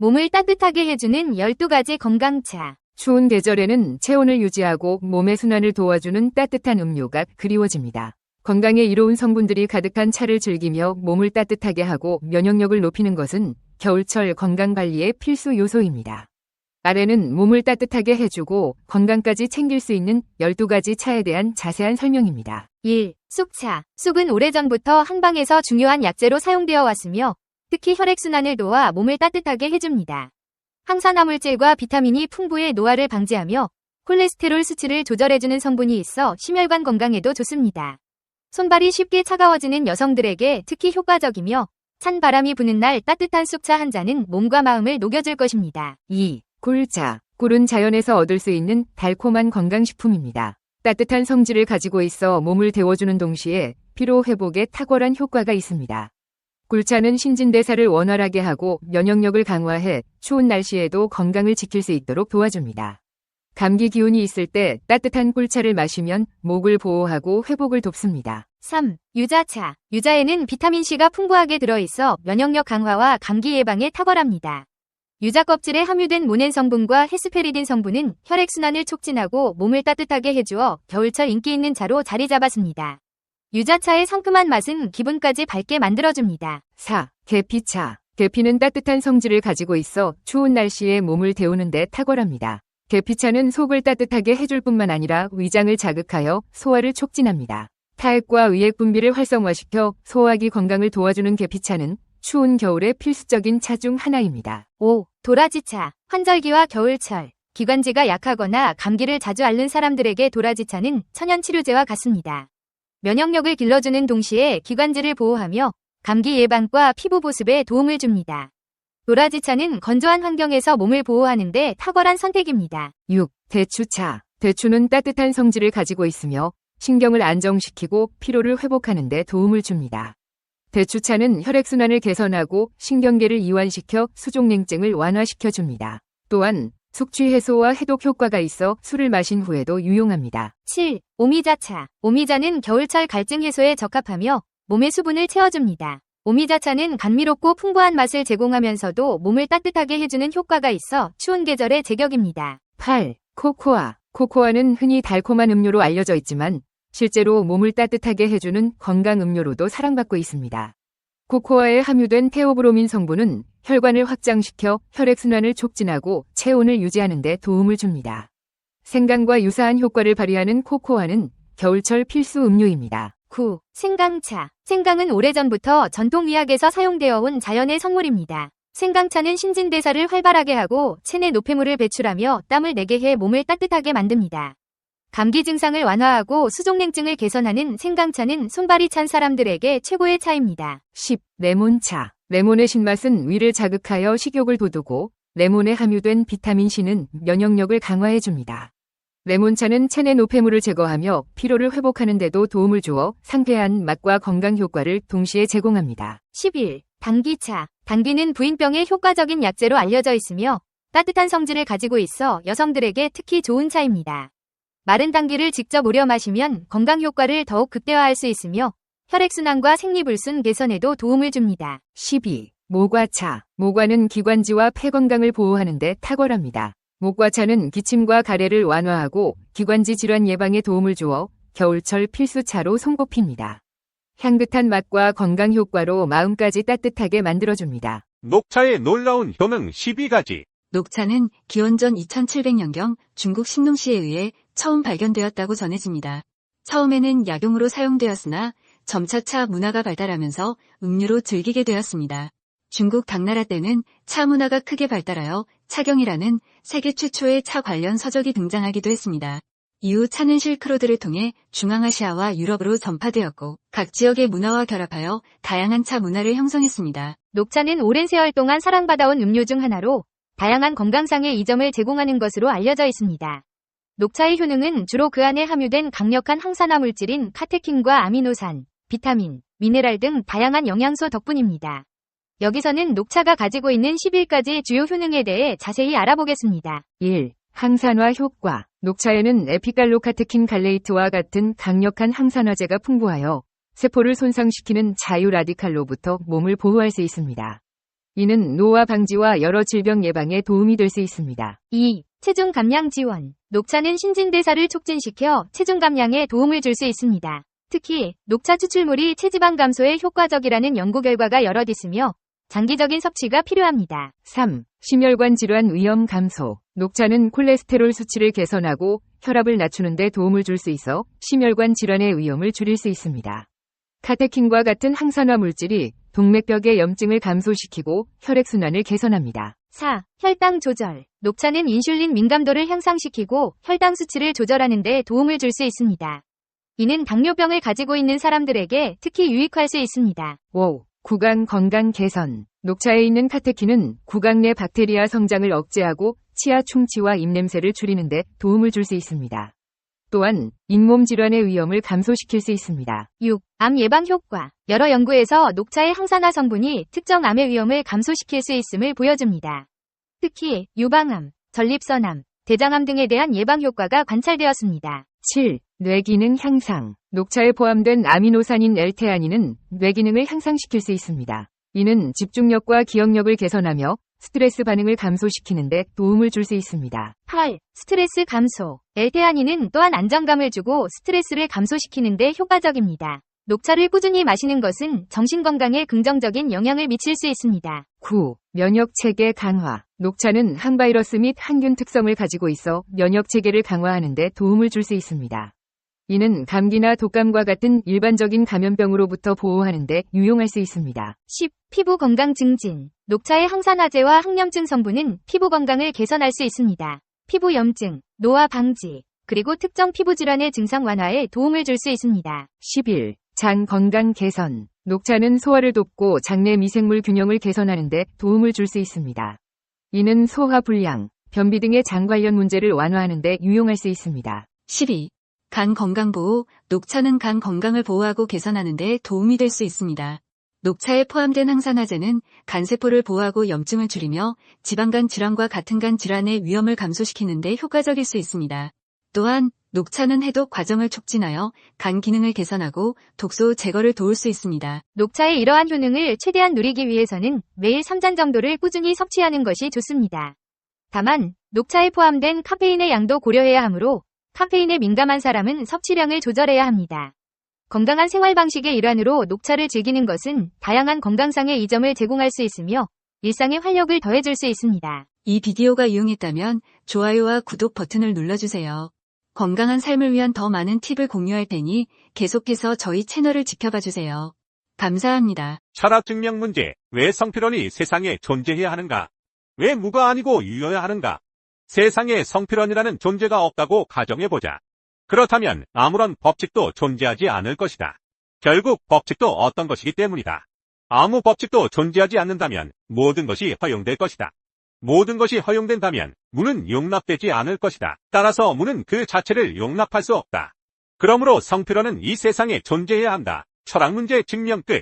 몸을 따뜻하게 해주는 12가지 건강차. 추운 계절에는 체온을 유지하고 몸의 순환을 도와주는 따뜻한 음료가 그리워집니다. 건강에 이로운 성분들이 가득한 차를 즐기며 몸을 따뜻하게 하고 면역력을 높이는 것은 겨울철 건강관리의 필수 요소입니다. 아래는 몸을 따뜻하게 해주고 건강까지 챙길 수 있는 12가지 차에 대한 자세한 설명입니다. 1. 쑥차. 쑥은 오래전부터 한방에서 중요한 약재로 사용되어 왔으며 특히 혈액순환을 도와 몸을 따뜻하게 해줍니다. 항산화물질과 비타민이 풍부해 노화를 방지하며 콜레스테롤 수치를 조절해주는 성분이 있어 심혈관 건강에도 좋습니다. 손발이 쉽게 차가워지는 여성들에게 특히 효과적이며 찬 바람이 부는 날 따뜻한 쑥차 한 잔은 몸과 마음을 녹여줄 것입니다. 2. 꿀차. 꿀은 자연에서 얻을 수 있는 달콤한 건강식품입니다. 따뜻한 성질을 가지고 있어 몸을 데워주는 동시에 피로 회복에 탁월한 효과가 있습니다. 꿀차는 신진대사를 원활하게 하고 면역력을 강화해 추운 날씨에도 건강을 지킬 수 있도록 도와줍니다. 감기 기운이 있을 때 따뜻한 꿀차를 마시면 목을 보호하고 회복을 돕습니다. 3. 유자차. 유자에는 비타민C가 풍부하게 들어있어 면역력 강화와 감기 예방에 탁월합니다. 유자 껍질에 함유된 모넨 성분과 헤스페리딘 성분은 혈액순환을 촉진하고 몸을 따뜻하게 해주어 겨울철 인기 있는 차로 자리 잡았습니다. 유자차의 상큼한 맛은 기분까지 밝게 만들어줍니다. 4. 계피차. 계피는 따뜻한 성질을 가지고 있어 추운 날씨에 몸을 데우는 데 탁월합니다. 계피차는 속을 따뜻하게 해줄 뿐만 아니라 위장을 자극하여 소화를 촉진합니다. 타액과 의액 분비를 활성화시켜 소화기 건강을 도와주는 계피차는 추운 겨울에 필수적인 차 중 하나입니다. 5. 도라지차. 환절기와 겨울철, 기관지가 약하거나 감기를 자주 앓는 사람들에게 도라지차는 천연치료제와 같습니다. 면역력을 길러주는 동시에 기관지를 보호하며 감기 예방과 피부 보습에 도움을 줍니다. 도라지차는 건조한 환경에서 몸을 보호하는 데 탁월한 선택입니다. 6. 대추차. 대추는 따뜻한 성질을 가지고 있으며 신경을 안정시키고 피로를 회복하는 데 도움을 줍니다. 대추차는 혈액순환을 개선하고 신경계를 이완시켜 수족냉증을 완화시켜줍니다. 또한 숙취 해소와 해독 효과가 있어 술을 마신 후에도 유용합니다. 7. 오미자차. 오미자는 겨울철 갈증 해소에 적합하며 몸의 수분을 채워줍니다. 오미자차는 감미롭고 풍부한 맛을 제공하면서도 몸을 따뜻하게 해주는 효과가 있어 추운 계절에 제격입니다. 8. 코코아. 코코아는 흔히 달콤한 음료로 알려져 있지만 실제로 몸을 따뜻하게 해주는 건강 음료로도 사랑받고 있습니다. 코코아에 함유된 테오브로민 성분은 혈관을 확장시켜 혈액순환을 촉진하고 체온을 유지하는 데 도움을 줍니다. 생강과 유사한 효과를 발휘하는 코코아는 겨울철 필수 음료입니다. 9. 생강차. 생강은 오래전부터 전통의학에서 사용되어 온 자연의 성물입니다. 생강차는 신진대사를 활발하게 하고 체내 노폐물을 배출하며 땀을 내게 해 몸을 따뜻하게 만듭니다. 감기 증상을 완화하고 수족냉증을 개선하는 생강차는 손발이 찬 사람들에게 최고의 차입니다. 10. 레몬차. 레몬의 신맛은 위를 자극하여 식욕을 돋우고 레몬에 함유된 비타민C는 면역력을 강화해줍니다. 레몬차는 체내 노폐물을 제거하며 피로를 회복하는 데도 도움을 주어 상쾌한 맛과 건강 효과를 동시에 제공합니다. 11. 당귀차. 당귀는 부인병에 효과적인 약재로 알려져 있으며 따뜻한 성질을 가지고 있어 여성들에게 특히 좋은 차입니다. 마른 당귀를 직접 우려 마시면 건강 효과를 더욱 극대화할 수 있으며 혈액순환과 생리불순 개선에도 도움을 줍니다. 12. 모과차. 모과는 기관지와 폐 건강을 보호하는 데 탁월합니다. 모과차는 기침과 가래를 완화하고 기관지 질환 예방에 도움을 주어 겨울철 필수차로 손꼽힙니다. 향긋한 맛과 건강 효과로 마음까지 따뜻하게 만들어줍니다. 녹차의 놀라운 효능 12가지. 녹차는 기원전 2700년경 중국 신농시에 의해 처음 발견되었다고 전해집니다. 처음에는 약용으로 사용되었으나 점차 차 문화가 발달하면서 음료로 즐기게 되었습니다. 중국 당나라 때는 차 문화가 크게 발달하여 차경이라는 세계 최초의 차 관련 서적이 등장하기도 했습니다. 이후 차는 실크로드를 통해 중앙아시아와 유럽으로 전파되었고 각 지역의 문화와 결합하여 다양한 차 문화를 형성했습니다. 녹차는 오랜 세월 동안 사랑받아온 음료 중 하나로 다양한 건강상의 이점을 제공하는 것으로 알려져 있습니다. 녹차의 효능은 주로 그 안에 함유된 강력한 항산화 물질인 카테킨과 아미노산, 비타민, 미네랄 등 다양한 영양소 덕분입니다. 여기서는 녹차가 가지고 있는 11가지 주요 효능에 대해 자세히 알아보겠습니다. 1. 항산화 효과. 녹차에는 에피갈로카테킨 갈레이트와 같은 강력한 항산화제가 풍부하여 세포를 손상시키는 자유 라디칼로부터 몸을 보호할 수 있습니다. 이는 노화 방지와 여러 질병 예방에 도움이 될 수 있습니다. 2. 체중 감량 지원. 녹차는 신진대사를 촉진시켜 체중 감량에 도움을 줄 수 있습니다. 특히 녹차 추출물이 체지방 감소에 효과적이라는 연구 결과가 여럿 있으며 장기적인 섭취가 필요합니다. 3. 심혈관 질환 위험 감소. 녹차는 콜레스테롤 수치를 개선하고 혈압을 낮추는 데 도움을 줄 수 있어 심혈관 질환의 위험을 줄일 수 있습니다. 카테킨과 같은 항산화 물질이 동맥벽의 염증을 감소시키고 혈액순환을 개선합니다. 4. 혈당 조절. 녹차는 인슐린 민감도를 향상시키고 혈당 수치를 조절하는 데 도움을 줄 수 있습니다. 이는 당뇨병을 가지고 있는 사람들에게 특히 유익할 수 있습니다. 5. 구강 건강 개선. 녹차에 있는 카테킨은 구강 내 박테리아 성장을 억제하고 치아 충치와 입냄새를 줄이는 데 도움을 줄 수 있습니다. 또한 잇몸 질환의 위험을 감소시킬 수 있습니다. 6. 암 예방 효과. 여러 연구에서 녹차의 항산화 성분이 특정 암의 위험을 감소시킬 수 있음을 보여줍니다. 특히 유방암, 전립선암, 대장암 등에 대한 예방 효과가 관찰되었습니다. 7. 뇌기능 향상. 녹차에 포함된 아미노산인 L테아닌은 뇌기능을 향상시킬 수 있습니다. 이는 집중력과 기억력을 개선하며 스트레스 반응을 감소시키는 데 도움을 줄 수 있습니다. 8. 스트레스 감소. L테아닌은 또한 안정감을 주고 스트레스를 감소시키는 데 효과적입니다. 녹차를 꾸준히 마시는 것은 정신건강에 긍정적인 영향을 미칠 수 있습니다. 9. 면역체계 강화. 녹차는 항바이러스 및 항균 특성을 가지고 있어 면역체계를 강화하는 데 도움을 줄 수 있습니다. 이는 감기나 독감과 같은 일반적인 감염병으로부터 보호하는 데 유용할 수 있습니다. 10. 피부 건강 증진. 녹차의 항산화제와 항염증 성분은 피부 건강을 개선할 수 있습니다. 피부 염증, 노화 방지, 그리고 특정 피부 질환의 증상 완화에 도움을 줄 수 있습니다. 11. 장 건강 개선. 녹차는 소화를 돕고 장내 미생물 균형을 개선하는 데 도움을 줄 수 있습니다. 이는 소화 불량, 변비 등의 장 관련 문제를 완화하는 데 유용할 수 있습니다. 12. 간 건강 보호. 녹차는 간 건강을 보호하고 개선하는 데 도움이 될 수 있습니다. 녹차에 포함된 항산화제는 간세포를 보호하고 염증을 줄이며 지방간 질환과 같은 간 질환의 위험을 감소시키는 데 효과적일 수 있습니다. 또한 녹차는 해독 과정을 촉진하여 간 기능을 개선하고 독소 제거를 도울 수 있습니다. 녹차의 이러한 효능을 최대한 누리기 위해서는 매일 3잔 정도를 꾸준히 섭취하는 것이 좋습니다. 다만 녹차에 포함된 카페인의 양도 고려해야 하므로 카페인에 민감한 사람은 섭취량을 조절해야 합니다. 건강한 생활 방식의 일환으로 녹차를 즐기는 것은 다양한 건강상의 이점을 제공할 수 있으며 일상에 활력을 더해줄 수 있습니다. 이 비디오가 유용했다면 좋아요와 구독 버튼을 눌러주세요. 건강한 삶을 위한 더 많은 팁을 공유할 테니 계속해서 저희 채널을 지켜봐 주세요. 감사합니다. 철학 증명 문제. 왜 성필원이 세상에 존재해야 하는가? 왜 무가 아니고 유여야 하는가? 세상에 성필원이라는 존재가 없다고 가정해보자. 그렇다면 아무런 법칙도 존재하지 않을 것이다. 결국 법칙도 어떤 것이기 때문이다. 아무 법칙도 존재하지 않는다면 모든 것이 허용될 것이다. 모든 것이 허용된다면 무는 용납되지 않을 것이다. 따라서 무는 그 자체를 용납할 수 없다. 그러므로 성필원은 이 세상에 존재해야 한다. 철학 문제 증명 끝.